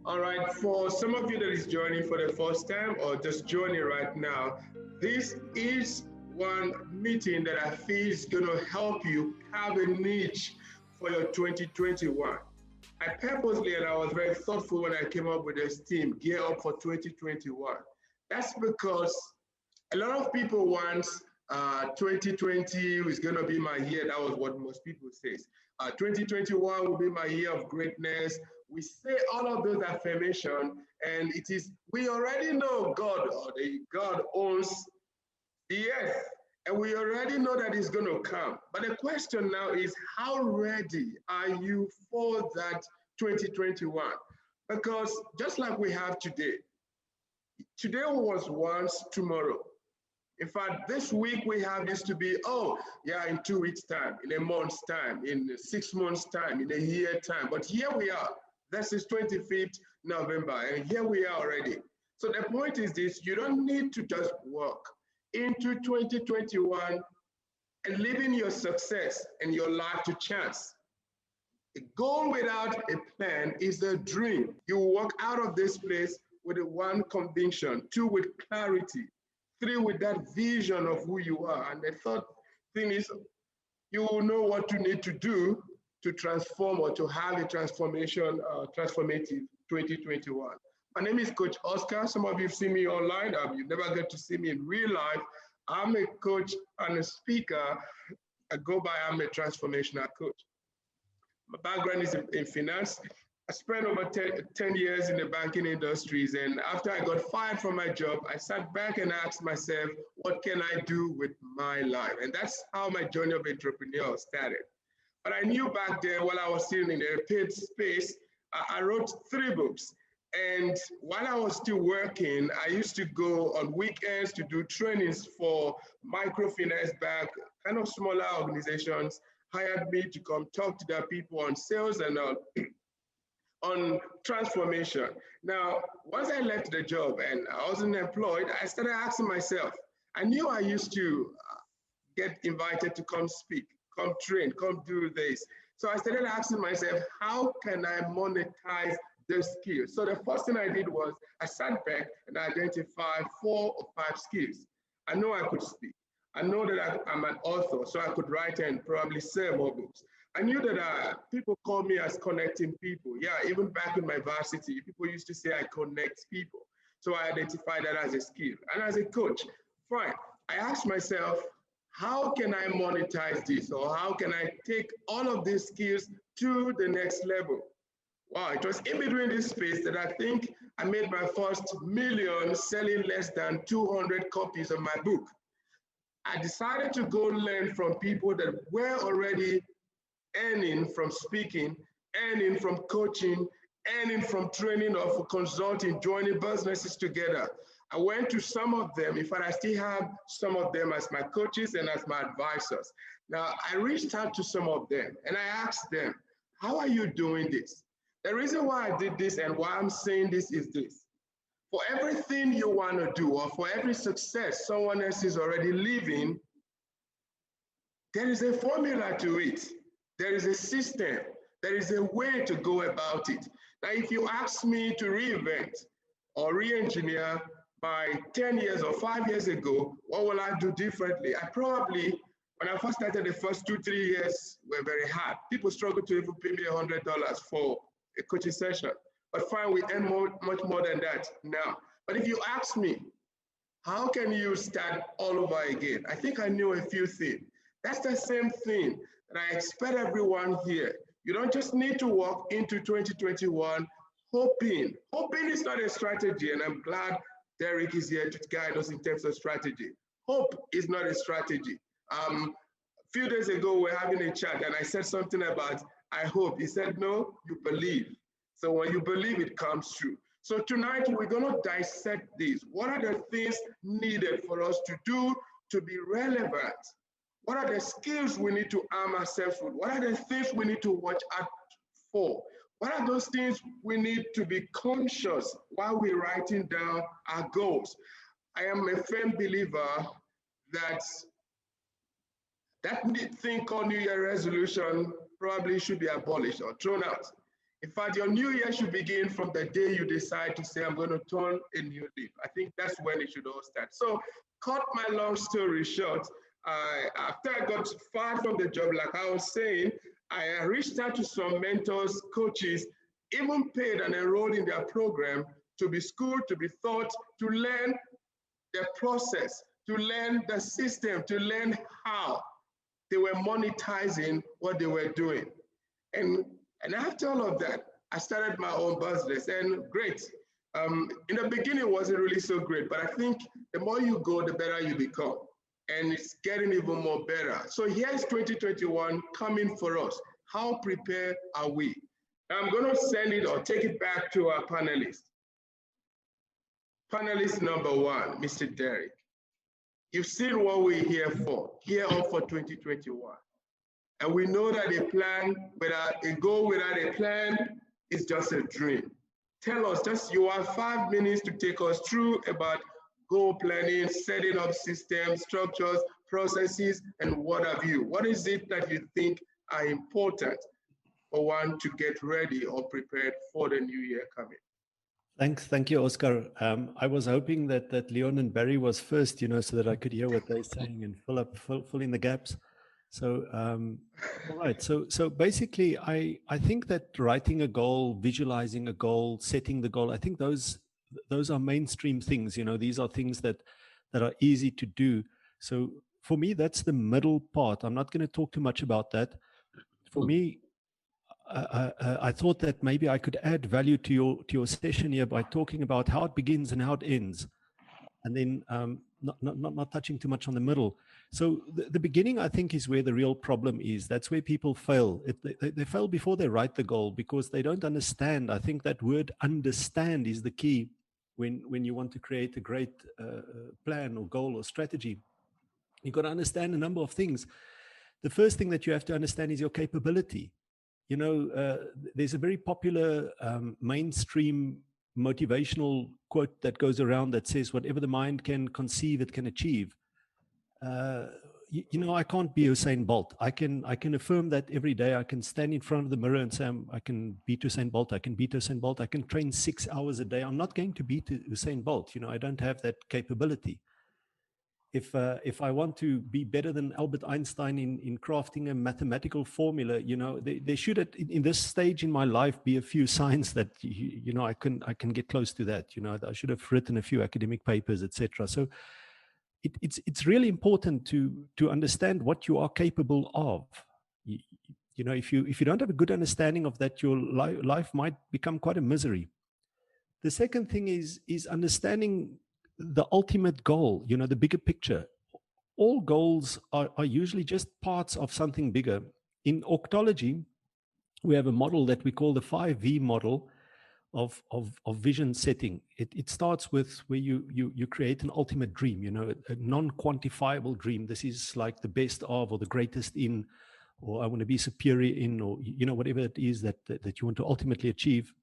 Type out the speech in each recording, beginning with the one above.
All right, for some of you that is joining for the first time or just joining right now, this is one meeting that I feel is going to help you have a niche for your 2021. I purposely and I was very thoughtful when I came up with this theme, Gear Up for 2021. That's because a lot of people want 2020 is going to be my year. That was what most people say. 2021 will be my year of greatness. We say all of those affirmations, and it is we already know God or the God owns the earth, and we already know that it's going to come. But the question now is, how ready are you for that 2021? Because just like we have today, today was once tomorrow. In fact, this week we have this to be, oh, yeah, in 2 weeks' time, in a month's time, in 6 months' time, in a year time. But here we are. This is 25th November, and here we are already. So the point is this, you don't need to just walk into 2021 and living your success and your life to chance. A goal without a plan is a dream. You walk out of this place with a one conviction, two with clarity, three with that vision of who you are. And the third thing is you will know what you need to do to transform or to have a transformative 2021. My name is Coach Oscar. Some of you have seen me online. You never get to see me in real life. I'm a coach and a speaker. I go by, I'm a transformational coach. My background is in finance. I spent over 10 years in the banking industries, and after I got fired from my job, I sat back and asked myself, what can I do with my life? And that's how my journey of entrepreneur started. But I knew back then, while I was sitting in the paid space, I wrote 3 books. And while I was still working, I used to go on weekends to do trainings for microfinance bank, kind of smaller organizations hired me to come talk to their people on sales and on transformation. Now, once I left the job and I wasn't employed, I started asking myself, I knew I used to get invited to come speak, come train, come do this. So I started asking myself, how can I monetize the skills? So the first thing I did was I sat back and identified 4 or 5 skills. I know I could speak. I know that I'm an author, so I could write and probably sell more books. I knew that people call me as connecting people. Yeah, even back in my varsity, people used to say I connect people. So I identified that as a skill. And as a coach, fine. I asked myself, how can I monetize this? Or how can I take all of these skills to the next level? Wow, it was in between this space that I think I made my first million selling less than 200 copies of my book. I decided to go learn from people that were already earning from speaking, earning from coaching, earning from training or for consulting, joining businesses together. I went to some of them. In fact, I still have some of them as my coaches and as my advisors. Now, I reached out to some of them and I asked them, how are you doing this? The reason why I did this and why I'm saying this is this. For everything you want to do or for every success someone else is already living, there is a formula to it. There is a system. There is a way to go about it. Now, if you ask me to reinvent or re-engineer my 10 years or 5 years ago, what will I do differently? I probably, when I first started, the first 2-3 years were very hard. People struggled to even pay me $100 for a coaching session. But fine, we earn much more than that now. But if you ask me, how can you start all over again? I think I knew a few things. That's the same thing that I expect everyone here. You don't just need to walk into 2021 hoping. Hoping is not a strategy, and I'm glad Derek is here to guide us in terms of strategy. Hope is not a strategy. A few days ago, we were having a chat, and I said something about, I hope. He said, no, you believe. So when you believe, it comes true. So tonight, we're going to dissect this. What are the things needed for us to do to be relevant? What are the skills we need to arm ourselves with? What are the things we need to watch out for? What are those things we need to be conscious while we're writing down our goals? I am a firm believer that that thing called New Year resolution probably should be abolished or thrown out. In fact, your new year should begin from the day you decide to say, I'm going to turn a new leaf. I think that's when it should all start. So, cut my long story short, after I got fired from the job, like I was saying, I reached out to some mentors, coaches, even paid and enrolled in their program to be schooled, to be taught, to learn the process, to learn the system, to learn how they were monetizing what they were doing. And after all of that, I started my own business, and great. In the beginning, it wasn't really so great, but I think the more you go, the better you become. And it's getting even more better. So here's 2021 coming for us. How prepared are we? I'm going to send it or take it back to our panelists. Panelist number one, Mr. Derek. You've seen what we're here for, here on for 2021. And we know that a plan without a goal without a plan is just a dream. Tell us, just you have 5 minutes to take us through about goal planning, setting up systems, structures, processes, and what have you. What is it that you think are important for one to get ready or prepared for the new year coming? Thank you, Oscar. I was hoping that Leon and Barry was first, so that I could hear what they're saying and fill in the gaps. So, all right. So basically, I think that writing a goal, visualizing a goal, setting the goal, I think those are mainstream things. These are things that are easy to do. So for me, that's the middle part. I'm not going to talk too much about that. For me, I thought that maybe I could add value to your session here by talking about how it begins and how it ends, and then not touching too much on the middle. So the beginning, I think, is where the real problem is. That's where people fail. They fail before they write the goal because they don't understand. I think that word "understand" is the key when you want to create a great plan or goal or strategy. You've got to understand a number of things. The first thing that you have to understand is your capability. There's a very popular mainstream motivational quote that goes around that says, whatever the mind can conceive, it can achieve. I can't be Usain Bolt. I can affirm that every day. I can stand in front of the mirror and say, I can beat Usain Bolt. I can beat Usain Bolt. I can train 6 hours a day. I'm not going to beat Usain Bolt. I don't have that capability. If I want to be better than Albert Einstein in crafting a mathematical formula, there should in this stage in my life be a few signs that I can get close to that. I should have written a few academic papers, etc. So it's really important to understand what you are capable of. If you don't have a good understanding of that, your life might become quite a misery. The second thing is understanding the ultimate goal, the bigger picture. All goals are usually just parts of something bigger. In Octology, we have a model that we call the 5V model of vision setting. It starts with where you create an ultimate dream, a non-quantifiable dream. This is like the best of, or the greatest in, or I want to be superior in, or whatever it is that you want to ultimately achieve.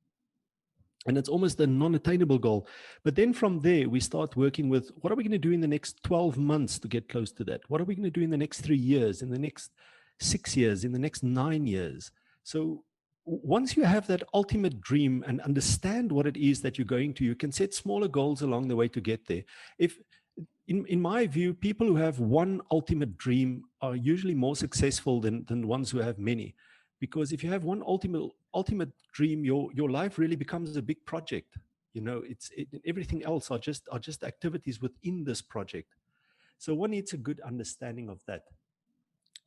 And it's almost a non-attainable goal. But then from there, we start working with what are we going to do in the next 12 months to get close to that? What are we going to do in the next 3 years, in the next 6 years, in the next 9 years? So once you have that ultimate dream and understand what it is that you're going to, you can set smaller goals along the way to get there. If, in my view, people who have one ultimate dream are usually more successful than ones who have many. Because if you have one ultimate dream, your life really becomes a big project. Everything else are just activities within this project. So one needs a good understanding of that.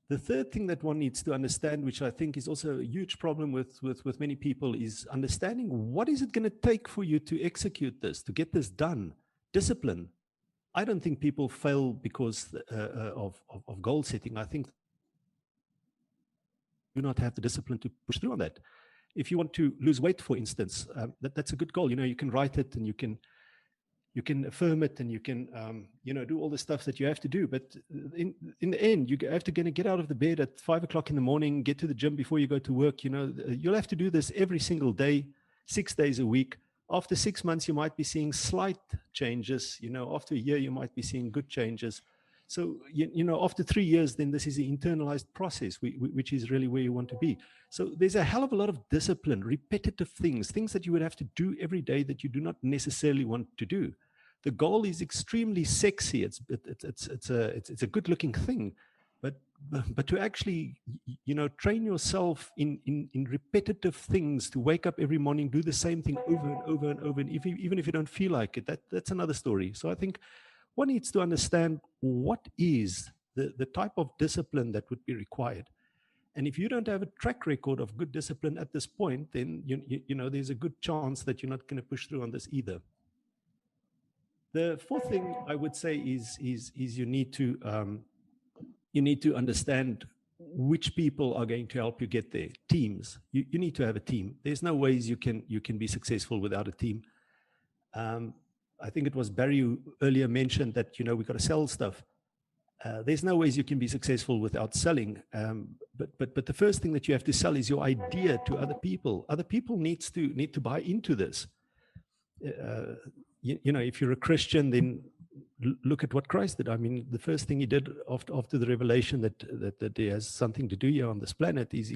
The third thing that one needs to understand, which I think is also a huge problem with many people, is understanding what is it going to take for you to execute this, to get this done. Discipline. I don't think people fail because of goal setting. I think do not have the discipline to push through on that. If you want to lose weight, for instance, that's a good goal. You can write it and you can affirm it and you can do all the stuff that you have to do. But in the end, you have to get out of the bed at 5 o'clock in the morning, get to the gym before you go to work. You'll have to do this every single day, 6 days a week. After 6 months, you might be seeing slight changes. After a year, you might be seeing good changes. So, you know, after 3 years, then this is an internalized process, which is really where you want to be. So there's a hell of a lot of discipline, repetitive things that you would have to do every day that you do not necessarily want to do. The goal is extremely sexy. It's a good looking thing, but to actually, you know, train yourself in repetitive things, to wake up every morning, do the same thing over and over and over, and even if you don't feel like it, that's another story. So I think one needs to understand what is the type of discipline that would be required. And if you don't have a track record of good discipline at this point, then you know there's a good chance that you're not going to push through on this either. The fourth thing I would say is you need to understand which people are going to help you get there. Teams. You need to have a team. There's no ways you can be successful without a team. I think it was Barry who earlier mentioned that, you know, we got to sell stuff. There's no ways you can be successful without selling. But the first thing that you have to sell is your idea to other people. Other people need to buy into this. You know, if you're a Christian, then look at what Christ did. I mean, the first thing he did after the revelation that there has something to do here on this planet is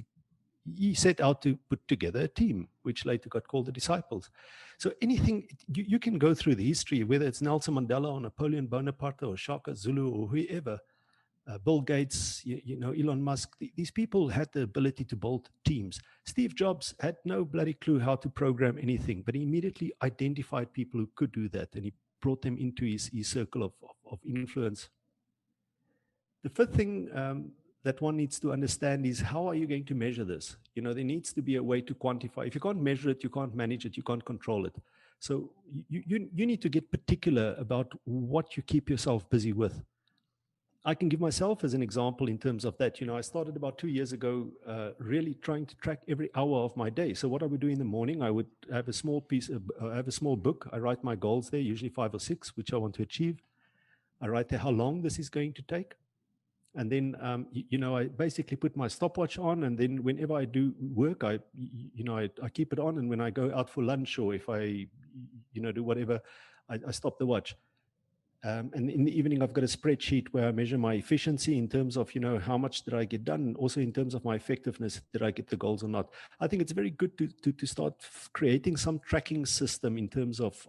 he set out to put together a team, which later got called the disciples. So anything, you can go through the history, whether it's Nelson Mandela or Napoleon Bonaparte or Shaka Zulu or whoever, Bill Gates, you know, Elon Musk, these people had the ability to build teams. Steve Jobs had no bloody clue how to program anything, but he immediately identified people who could do that, and he brought them into his circle of influence. The fifth thing that one needs to understand is, how are you going to measure this? You know, there needs to be a way to quantify. If you can't measure it, you can't manage it, you can't control it. So you need to get particular about what you keep yourself busy with. I can give myself as an example in terms of that. You know, I started about 2 years ago, really trying to track every hour of my day. So what I would do in the morning, I would have a small book. I write my goals there, usually 5 or 6, which I want to achieve. I write there how long this is going to take. And then, you know, I basically put my stopwatch on, and then whenever I do work, I keep it on. And when I go out for lunch, or if I, you know, do whatever, I stop the watch. And in the evening, I've got a spreadsheet where I measure my efficiency in terms of, you know, how much did I get done, and also in terms of my effectiveness, did I get the goals or not. I think it's very good to start creating some tracking system in terms of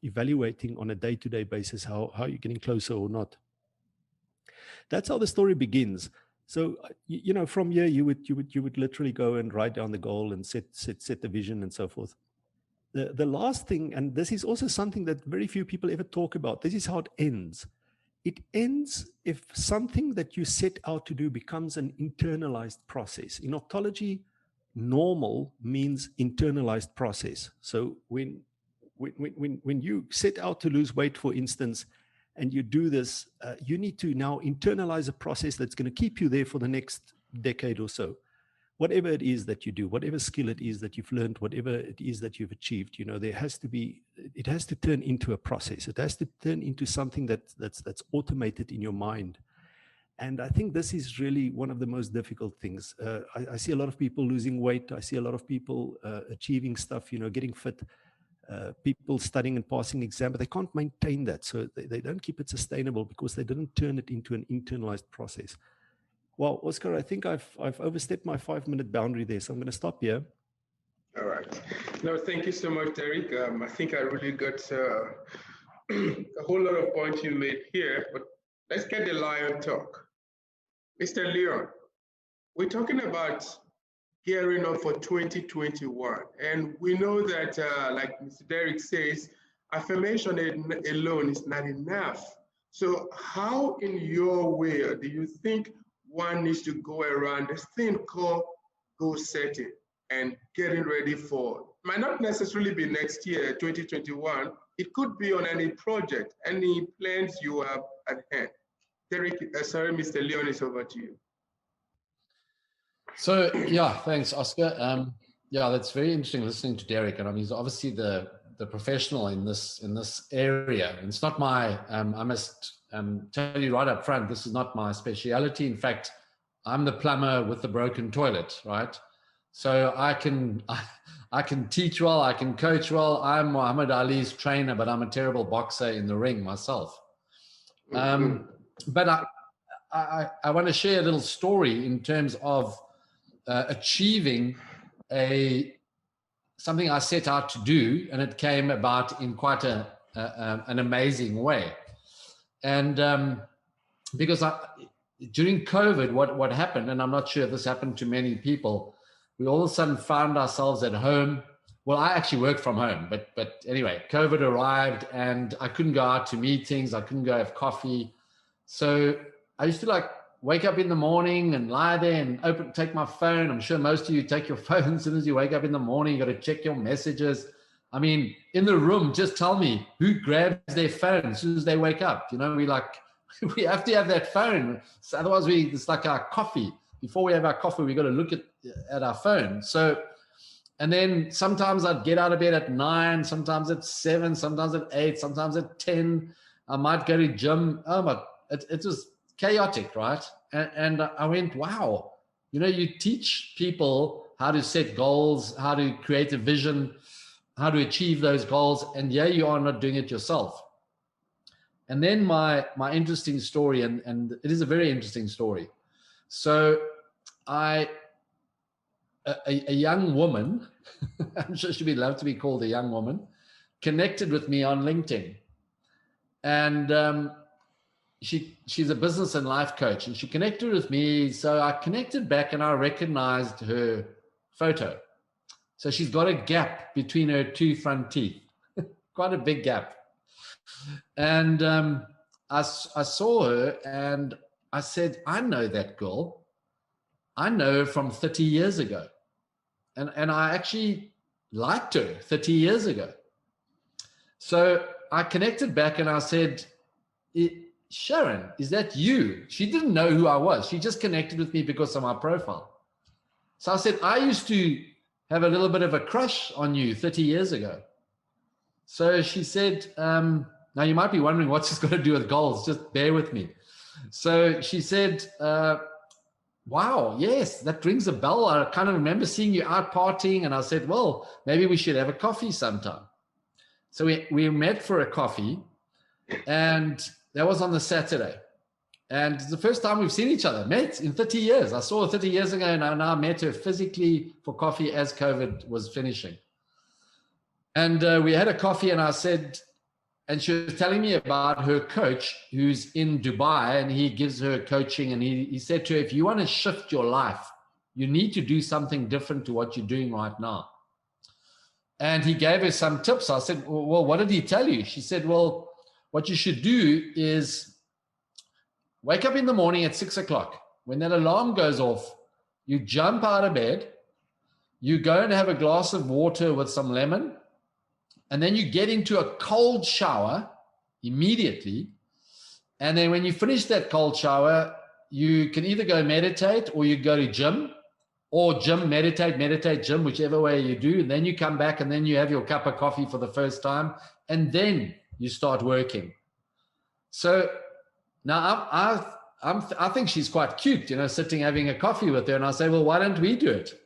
evaluating on a day-to-day basis how you're getting closer or not. That's how the story begins. So, you know, from here, you would literally go and write down the goal and set the vision and so forth. The last thing, and this is also something that very few people ever talk about, this is how it ends. It ends if something that you set out to do becomes an internalized process. In optology, normal means internalized process. So when you set out to lose weight, for instance, and you do this, you need to now internalize a process that's going to keep you there for the next decade or so. Whatever it is that you do, whatever skill it is that you've learned, whatever it is that you've achieved, you know, it has to turn into a process. It has to turn into something that's automated in your mind. And I think this is really one of the most difficult things. I see a lot of people losing weight. I see a lot of people achieving stuff, you know, getting fit. People studying and passing exam, but they can't maintain that. So they don't keep it sustainable because they didn't turn it into an internalized process. Well, Oscar, I think I've overstepped my 5-minute boundary there, so I'm going to stop here. All right. No, thank you so much, Derek. I think I really got a whole lot of points you made here, but let's get the lion talk. Mr. Leon, we're talking about gearing up for 2021. And we know that, like Mr. Derek says, affirmation alone is not enough. So how, in your way, do you think one needs to go around this thing called goal setting and getting ready for, might not necessarily be next year, 2021, it could be on any project, any plans you have at hand. Derek, sorry, Mr. Leon, is over to you. So yeah, thanks, Oscar. Yeah, that's very interesting listening to Derek, and I mean, he's obviously the professional in this area. And it's not my. I must tell you right up front, this is not my speciality. In fact, I'm the plumber with the broken toilet, right? So I can teach well, I can coach well. I'm Muhammad Ali's trainer, but I'm a terrible boxer in the ring myself. but I want to share a little story in terms of achieving something I set out to do, and it came about in quite an amazing way. And because during COVID, what happened, and I'm not sure if this happened to many people, we all of a sudden found ourselves at home. Well, I actually worked from home, but anyway, COVID arrived and I couldn't go out to meetings. I couldn't go have coffee. So I used to wake up in the morning and lie there and take my phone. I'm sure most of you take your phone as soon as you wake up in the morning. You got to check your messages. I mean, in the room, just tell me who grabs their phone as soon as they wake up. You know, we have to have that phone. So otherwise it's like our coffee. Before we have our coffee, we got to look at our phone. So, and then sometimes I'd get out of bed at 9, sometimes at 7, sometimes at 8, sometimes at 10. I might go to gym. Oh my, it was chaotic, right? And I went, wow, you know, you teach people how to set goals, how to create a vision, how to achieve those goals, and you are not doing it yourself. And then my interesting story, and it is a very interesting story. So a young woman, I'm sure she'd be loved to be called a young woman, connected with me on LinkedIn. And she's a business and life coach, and she connected with me. So I connected back and I recognized her photo. So she's got a gap between her 2 front teeth, quite a big gap. And I saw her and I said, I know that girl. I know her from 30 years ago. And I actually liked her 30 years ago. So I connected back and I said, Sharon, is that you? She didn't know who I was. She just connected with me because of my profile. So I said, I used to have a little bit of a crush on you 30 years ago. So she said, now you might be wondering what's this got to do with goals. Just bear with me. So she said, wow, yes, that rings a bell. I kind of remember seeing you out partying. And I said, well, maybe we should have a coffee sometime. So we met for a coffee, and that was on the Saturday. And it's the first time we've seen each other, met in 30 years. I saw her 30 years ago, and I now met her physically for coffee as COVID was finishing. And we had a coffee, and I said, and she was telling me about her coach who's in Dubai, and he gives her coaching. And he said to her, if you want to shift your life, you need to do something different to what you're doing right now. And he gave her some tips. I said, well, what did he tell you? She said, well, what you should do is wake up in the morning at 6 o'clock. When that alarm goes off, you jump out of bed, you go and have a glass of water with some lemon, and then you get into a cold shower immediately. And then when you finish that cold shower, you can either go meditate or you go to gym, or gym, meditate, gym, whichever way you do. And then you come back and then you have your cup of coffee for the first time, and then you start working. So now I think she's quite cute, you know, sitting having a coffee with her. And I say, well, why don't we do it?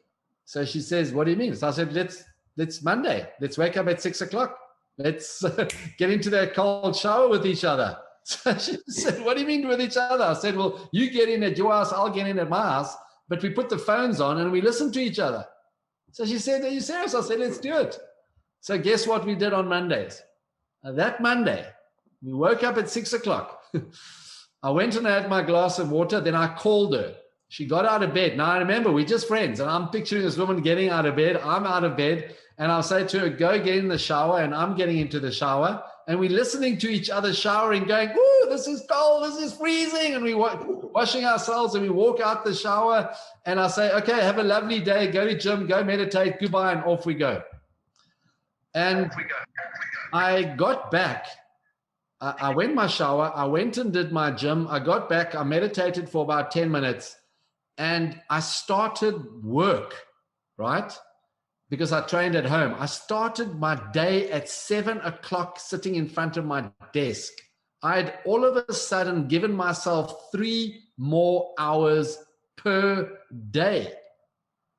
So she says, what do you mean? So I said, let's Monday. Let's wake up at 6 o'clock. Let's get into that cold shower with each other. So she said, what do you mean with each other? I said, well, you get in at your house, I'll get in at my house, but we put the phones on and we listen to each other. So she said, are you serious? I said, let's do it. So guess what we did on Mondays? That Monday, we woke up at 6 o'clock. I went and had my glass of water. Then I called her. She got out of bed. Now I remember we're just friends, and I'm picturing this woman getting out of bed. I'm out of bed, and I'll say to her, go get in the shower, and I'm getting into the shower, and we're listening to each other showering, going, ooh, this is cold, this is freezing, and we're washing ourselves, and we walk out the shower, and I say, okay, have a lovely day, go to gym, go meditate, goodbye, and off we go. And I got back. I went my shower. I went and did my gym. I got back. I meditated for about 10 minutes, and I started work, right? Because I trained at home. I started my day at 7 o'clock sitting in front of my desk. I had all of a sudden given myself 3 more hours per day,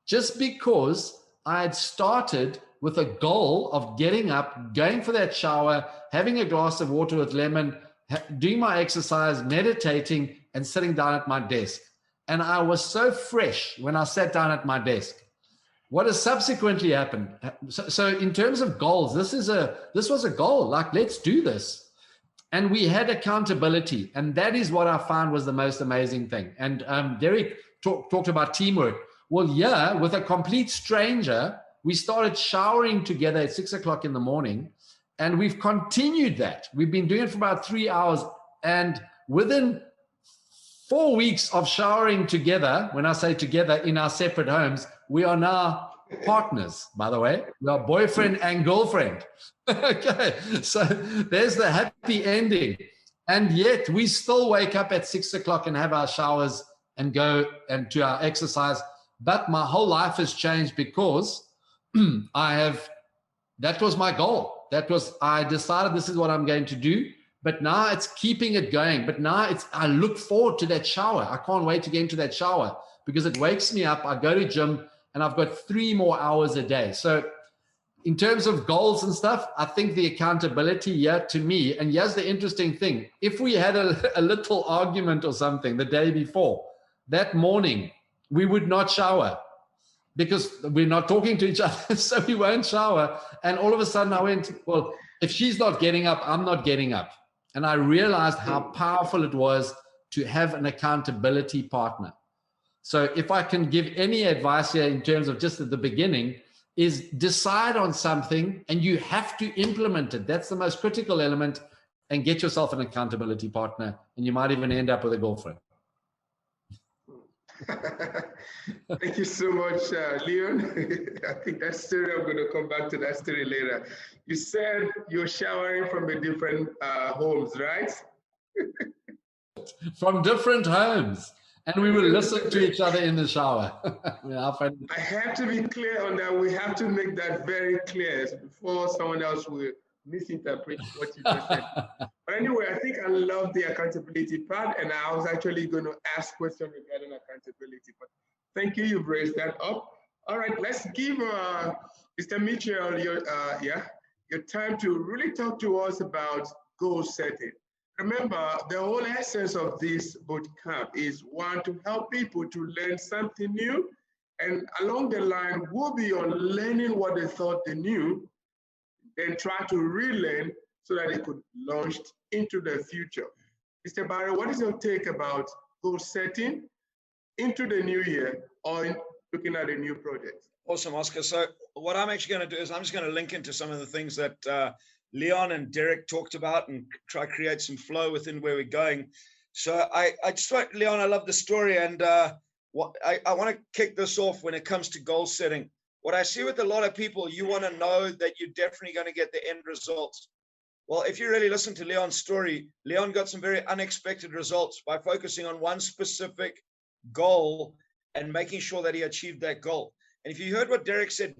just because I had started with a goal of getting up, going for that shower, having a glass of water with lemon, doing my exercise, meditating, and sitting down at my desk. And I was so fresh when I sat down at my desk. What has subsequently happened? So in terms of goals, this was a goal. Like, let's do this. And we had accountability. And that is what I found was the most amazing thing. And Derek talked about teamwork. Well, yeah, with a complete stranger, we started showering together at 6 o'clock in the morning. And we've continued that. We've been doing it for about 3 hours. And within 4 weeks of showering together, when I say together in our separate homes, we are now partners, by the way. We are boyfriend and girlfriend. Okay, so there's the happy ending. And yet we still wake up at 6 o'clock and have our showers and go and do our exercise. But my whole life has changed because that was my goal. I decided this is what I'm going to do. But now it's keeping it going. But now I look forward to that shower. I can't wait to get into that shower because it wakes me up. I go to gym and I've got 3 more hours a day. So in terms of goals and stuff, I think the accountability here to me, and here's the interesting thing. If we had a little argument or something the day before, that morning, we would not shower because we're not talking to each other. So we won't shower. And all of a sudden I went, well, if she's not getting up, I'm not getting up. And I realized how powerful it was to have an accountability partner. So if I can give any advice here in terms of just at the beginning, is decide on something and you have to implement it. That's the most critical element, and get yourself an accountability partner, and you might even end up with a girlfriend. Thank you so much, Leon. I think that story, I'm going to come back to that story later. You said you're showering from a different homes, right? From different homes. And we will listen to each other in the shower. I have to be clear on that. We have to make that very clear before someone else will misinterpret what you just said. But anyway, I think I love the accountability part, and I was actually going to ask questions regarding accountability. But thank you, you've raised that up. All right, let's give Mr. Mitchell your time to really talk to us about goal setting. Remember, the whole essence of this bootcamp is one, to help people to learn something new, and along the line, we'll be on learning what they thought they knew, then try to relearn so that it could launch into the future. Mr. Barry, what is your take about goal setting into the new year or looking at a new project? Awesome, Oscar. So what I'm actually going to do is I'm just going to link into some of the things that Leon and Derek talked about and try to create some flow within where we're going. So I just want, Leon, I love the story, and I want to kick this off when it comes to goal setting. What I see with a lot of people, you want to know that you're definitely going to get the end results. Well, if you really listen to Leon's story, Leon got some very unexpected results by focusing on one specific goal and making sure that he achieved that goal. And if you heard what Derek said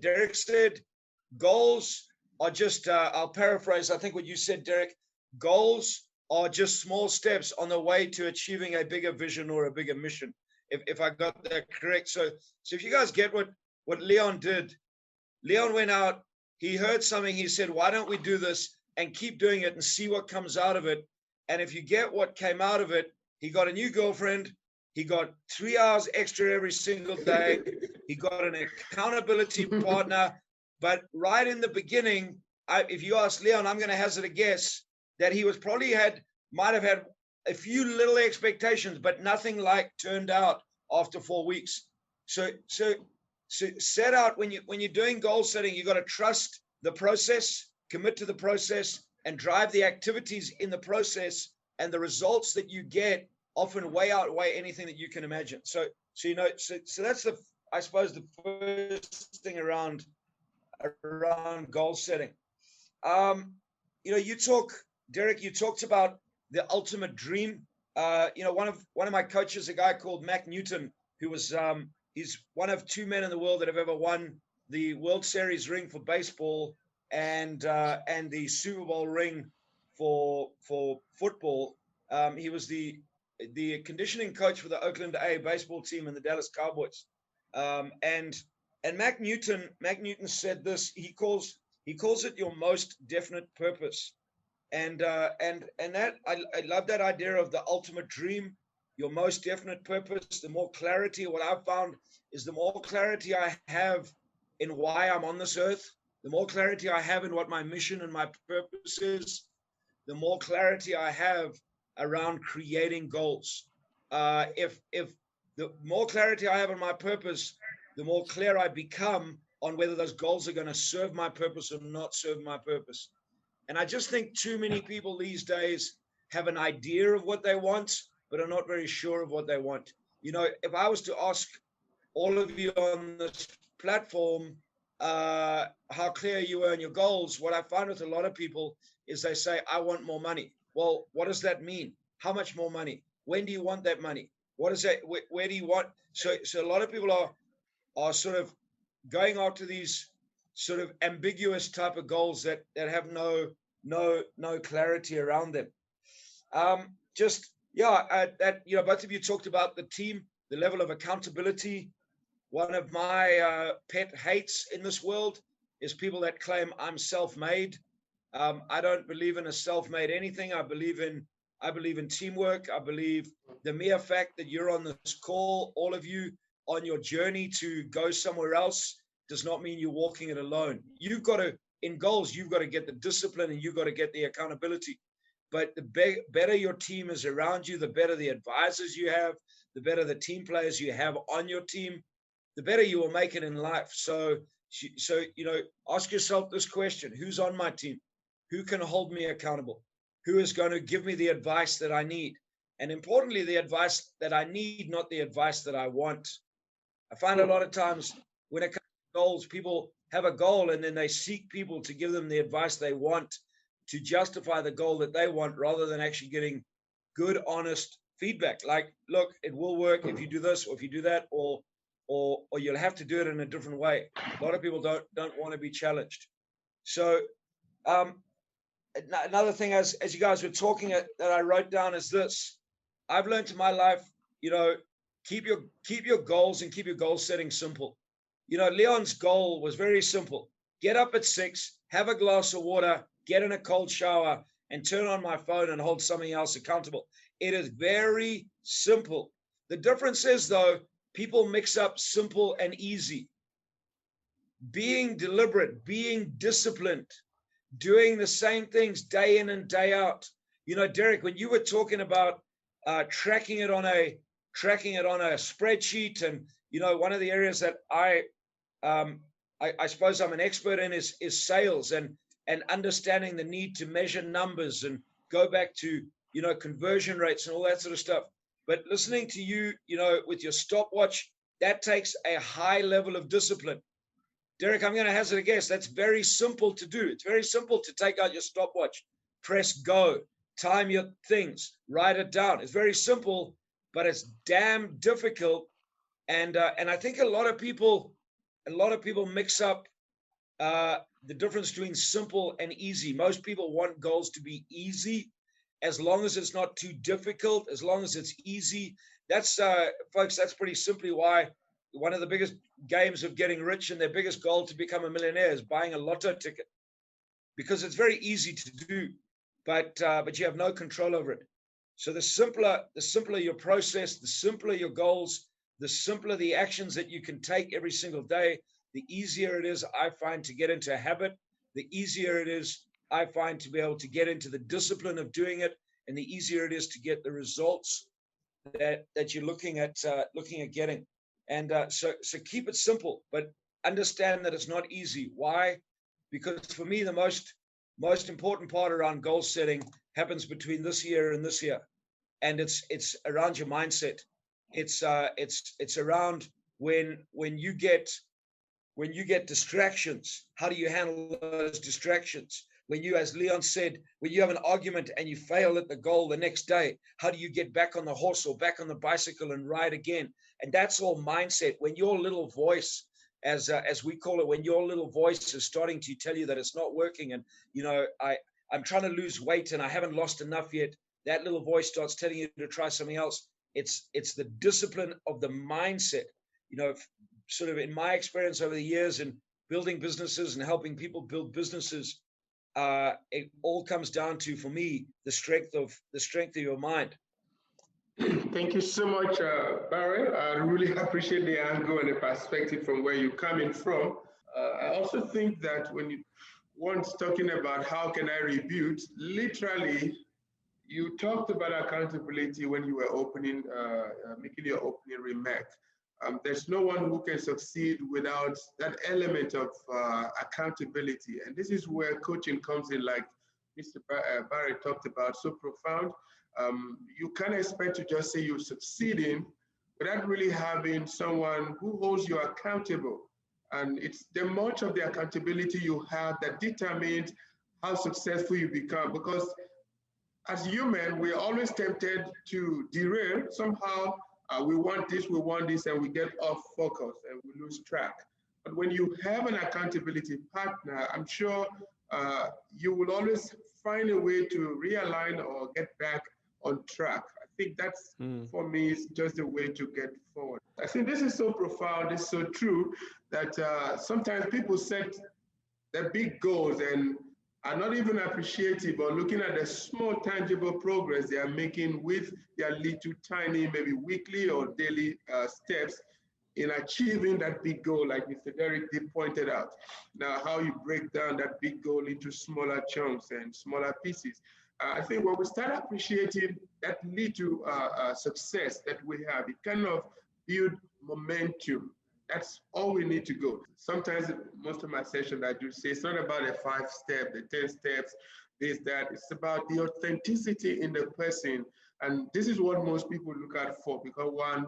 goals are just, I'll paraphrase, I think what you said, Derek, goals are just small steps on the way to achieving a bigger vision or a bigger mission, if I got that correct. So if you guys get what Leon did, Leon went out, he heard something, he said, why don't we do this and keep doing it and see what comes out of it? And if you get what came out of it, he got a new girlfriend, he got 3 hours extra every single day, he got an accountability partner. But right in the beginning, if you ask Leon, I'm going to hazard a guess that he was might have had a few little expectations, but nothing like turned out after 4 weeks. So set out when you're doing goal setting, you got to trust the process, commit to the process, and drive the activities in the process. And the results that you get often way outweigh anything that you can imagine. So that's I suppose the first thing around goal setting. Derek, you talked about the ultimate dream. One of my coaches, a guy called Mac Newton, who was he's one of 2 men in the world that have ever won the World Series ring for baseball and the Super Bowl ring for football. He was the conditioning coach for the Oakland A baseball team and the Dallas Cowboys. And Mac Newton said this. He calls it your most definite purpose. And that I love that idea of the ultimate dream, your most definite purpose. The more clarity, what I've found is the more clarity I have in why I'm on this earth, the more clarity I have in what my mission and my purpose is, the more clarity I have around creating goals. If the more clarity I have on my purpose, the more clear I become on whether those goals are going to serve my purpose or not serve my purpose. And I just think too many people these days have an idea of what they want, but are not very sure of what they want. You know, if I was to ask all of you on this platform how clear you were in your goals, what I find with a lot of people is they say, I want more money. Well, what does that mean? How much more money? When do you want that money? What is that? Where do you want? So a lot of people are sort of going after these sort of ambiguous type of goals that have no clarity around them. Both of you talked about the team, the level of accountability. One of my pet hates in this world is people that claim I'm self-made. I don't believe in a self-made anything. I believe in teamwork. I believe the mere fact that you're on this call, all of you on your journey to go somewhere else, does not mean you're walking it alone. You've got to, in goals, you've got to get the discipline and you've got to get the accountability. But the better your team is around you, the better the advisors you have, the better the team players you have on your team, the better you will make it in life. So ask yourself this question: who's on my team? Who can hold me accountable? Who is going to give me the advice that I need? And importantly, the advice that I need, not the advice that I want. I find a lot of times when it comes to goals, people have a goal and then they seek people to give them the advice they want to justify the goal that they want, rather than actually getting good, honest feedback. Like, look, it will work if you do this, or if you do that, or you'll have to do it in a different way. A lot of people don't want to be challenged. So another thing, as you guys were talking, that I wrote down is this: I've learned in my life, keep your goals and keep your goal setting simple. Leon's goal was very simple: get up at 6, have a glass of water, get in a cold shower, and turn on my phone and hold something else accountable. It is very simple. The difference is, though, people mix up simple and easy. Being deliberate, being disciplined, doing the same things day in and day out. Derek, when you were talking about tracking it on a spreadsheet, and one of the areas that I suppose I'm an expert in is sales, and understanding the need to measure numbers and go back to conversion rates and all that sort of stuff. But listening to you, with your stopwatch, that takes a high level of discipline. Derek, I'm going to hazard a guess. That's very simple to do. It's very simple to take out your stopwatch, press go, time your things, write it down. It's very simple, but it's damn difficult. And I think a lot of people mix up the difference between simple and easy. Most people want goals to be easy, as long as it's not too difficult, as long as it's easy. That's folks, that's pretty simply why one of the biggest games of getting rich and their biggest goal to become a millionaire is buying a lotto ticket, because it's very easy to do, but you have no control over it. So the simpler your process, the simpler your goals, the simpler the actions that you can take every single day, the easier it is, I find, to get into a habit. The easier it is, I find, to be able to get into the discipline of doing it, and the easier it is to get the results that you're looking at getting. And so keep it simple, but understand that it's not easy. Why? Because for me, the most important part around goal setting happens between this year and this year, and it's around your mindset. It's around when you get distractions. How do you handle those distractions? When you, as Leon said, when you have an argument and you fail at the goal the next day, how do you get back on the horse or back on the bicycle and ride again? And that's all mindset. When your little voice, as we call it, when your little voice is starting to tell you that it's not working, and I'm trying to lose weight and I haven't lost enough yet, that little voice starts telling you to try something else. It's the discipline of the mindset. Sort of in my experience over the years in building businesses and helping people build businesses, it all comes down to, for me, the strength of your mind. Thank you so much, Barry. I really appreciate the angle and the perspective from where you're coming from. I also think that when you once talking about how can I rebuild, literally, you talked about accountability when you were making your opening remark. There's no one who can succeed without that element of accountability. And this is where coaching comes in, like Mr. Barry talked about, so profound. You can't expect to just say you're succeeding without really having someone who holds you accountable. And it's the much of the accountability you have that determines how successful you become. Because as human, we're always tempted to derail. Somehow, we want this, and we get off focus and we lose track. But when you have an accountability partner, I'm sure you will always find a way to realign or get back on track. I think that's, for me, is just a way to get forward. I think this is so profound, it's so true, that sometimes people set their big goals and are not even appreciative or looking at the small tangible progress they are making with their little tiny, maybe weekly or daily steps in achieving that big goal, like Mr. Derek did pointed out. Now, how you break down that big goal into smaller chunks and smaller pieces. I think when we start appreciating that little success that we have, it kind of build momentum. That's all we need to go. Sometimes, most of my sessions, I do say it's not about a 5-step, the 10 steps, this, that. It's about the authenticity in the person. And this is what most people look out for, because one,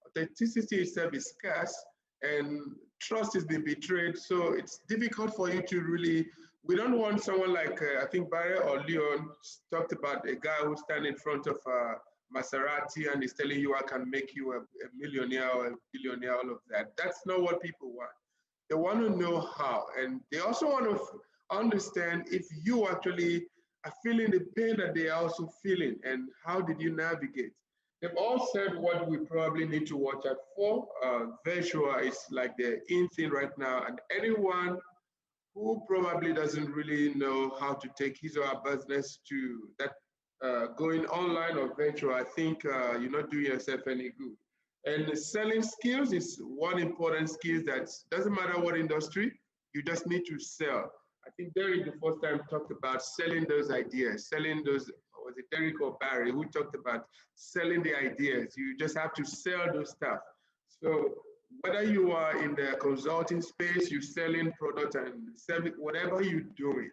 authenticity itself is scarce and trust is being betrayed. So it's difficult for you to really, we don't want someone like, I think Barry or Leon talked about a guy who's standing in front of Maserati and is telling you I can make you a millionaire or a billionaire, all of that. That's not what people want. They want to know how. And they also want to understand if you actually are feeling the pain that they are also feeling, and how did you navigate. They've all said what we probably need to watch out for. Virtual is like the in thing right now, and anyone who probably doesn't really know how to take his or her business to that going online or virtual, I think you're not doing yourself any good. And selling skills is one important skill that doesn't matter what industry, you just need to sell. I think Derek the first time talked about selling those ideas, selling those, was it Derek or Barry who talked about selling the ideas? You just have to sell those stuff. So whether you are in the consulting space, you're selling product and service, whatever you're doing,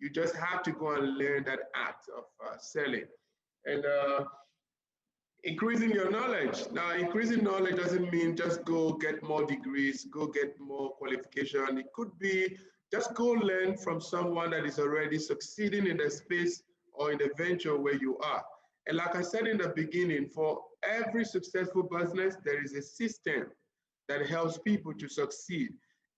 you just have to go and learn that act of selling. And increasing your knowledge. Now, increasing knowledge doesn't mean just go get more degrees, go get more qualification. It could be just go learn from someone that is already succeeding in the space or in the venture where you are. And like I said in the beginning, for every successful business, there is a system that helps people to succeed.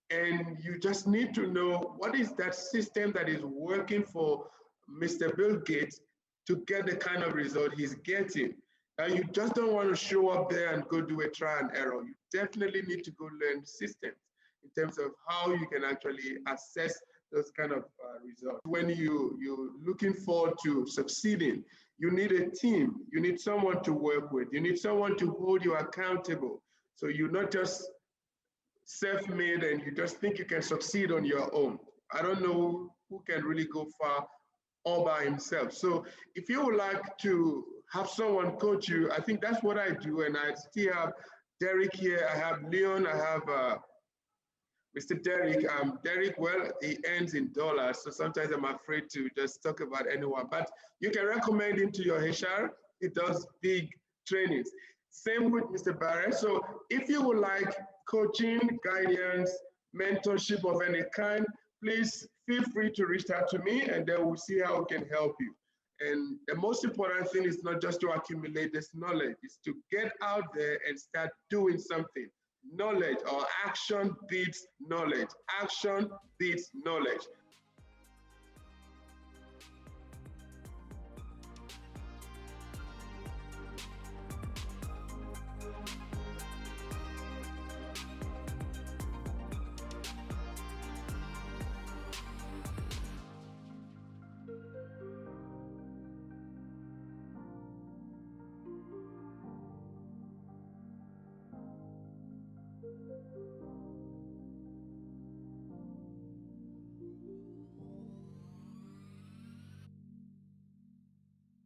And you just need to know what is that system that is working for Mr. Bill Gates to get the kind of result he's getting. Now, you just don't want to show up there and go do a try and error. You definitely need to go learn systems in terms of how you can actually assess those kind of results. When you're looking forward to succeeding, you need a team. You need someone to work with. You need someone to hold you accountable. So you're not just self-made and you just think you can succeed on your own. I don't know who can really go far all by himself. So if you would like to have someone coach you, I think that's what I do. And I still have Derek here. I have Leon. I have Mr. Derek. Derek, well, he earns in dollars. So sometimes I'm afraid to just talk about anyone. But you can recommend him to your HR. He does big trainings. Same with Mr. Barrett. So if you would like coaching, guidance, mentorship of any kind, please feel free to reach out to me and then we'll see how we can help you. And the most important thing is not just to accumulate this knowledge, it's to get out there and start doing something. Knowledge or action beats knowledge. Action beats knowledge.